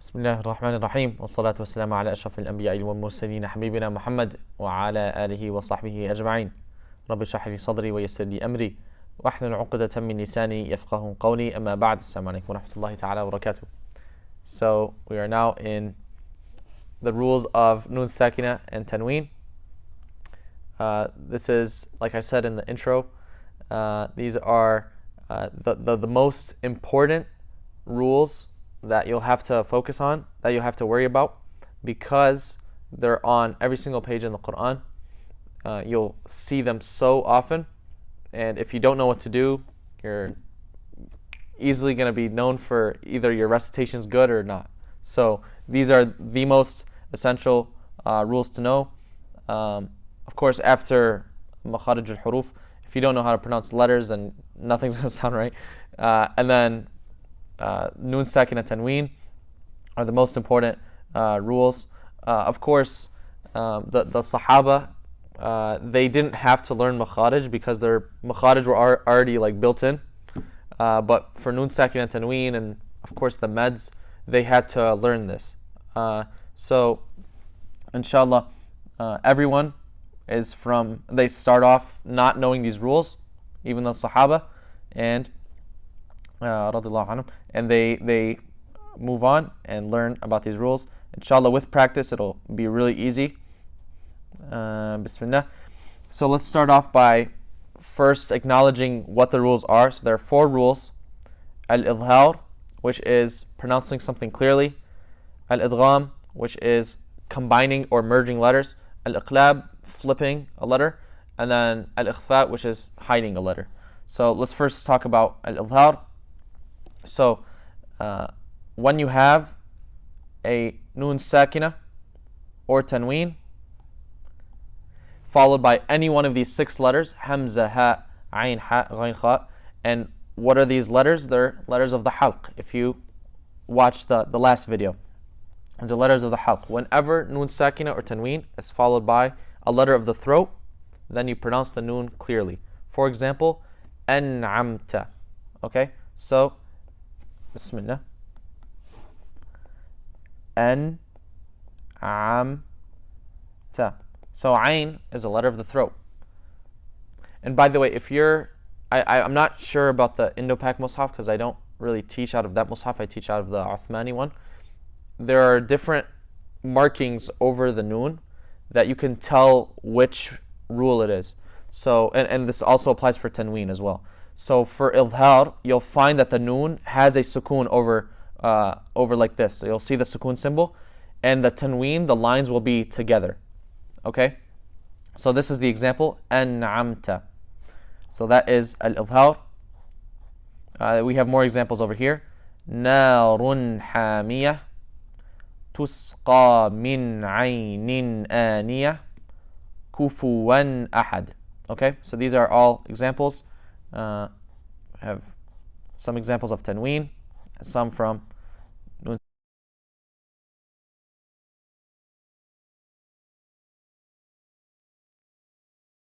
بسم الله الرحمن الرحيم والصلاة والسلام على أشرف الأنبياء والمرسلين حبيبنا محمد وعلى آله وصحبه أجمعين. رب اشرح لي صدري ويسر لي أمري واحلل عقدة من لساني يفقه قولي. أما بعد. السلام عليكم ورحمة الله تعالى وبركاته. So we are now in the rules of Nun Sakina and Tanween. This is, like I said in the intro, these are the most important rules that you'll have to focus on, that you'll have to worry about, because they're on every single page in the Quran. You'll see them so often, and if you don't know what to do, you're easily going to be known for either your recitation's good or not. So these are the most essential rules to know. Of course, after makharij al-huruf, if you don't know how to pronounce letters, then nothing's going to sound right. And then Nun Sakin and Tanween are the most important rules. Of course, the Sahaba, they didn't have to learn makharij because their makharij were already like built in. But for Nun Sakin and Tanween, and of course the meds, they had to learn this. So, inshallah, everyone is they start off not knowing these rules, even the Sahaba, and and they move on and learn about these rules. Inshallah, with practice, it'll be really easy. Bismillah. So let's start off by first acknowledging what the rules are. So there are 4 rules. Al-Idhaar, which is pronouncing something clearly. Al-Idgham, which is combining or merging letters. Al-Iqlab, flipping a letter. And then Al-Ikhfa, which is hiding a letter. So let's first talk about Al-Idhaar. So when you have a Nun Sakina or Tanween followed by any one of these 6 letters, Hamza, Ha, Ain, Ha, Ghain, Kha, and what are these letters? They're letters of the halq. If you watch the last video, these are letters of the halq. Whenever Nun Sakina or Tanween is followed by a letter of the throat, then you pronounce the Nun clearly. For example, An'amta. Okay, so Bismillah. An'amta. So Ain is a letter of the throat. And by the way, if I'm not sure about the Indo-Pak Mus'haf because I don't really teach out of that Mus'haf, I teach out of the Uthmani one. There are different markings over the Nun that you can tell which rule it is. So, and this also applies for Tanween as well. So for Idhaar, you'll find that the Nun has a sukoon over like this. So you'll see the sukoon symbol, and the Tanween, the lines will be together. Okay? So this is the example, An'amta. So that is Al-Idhaar. We have more examples over here. Narun hamiyah tusqa min aynin aniyah kufuwan ahad. Okay? So these are all examples. Have some examples of Tanween, some from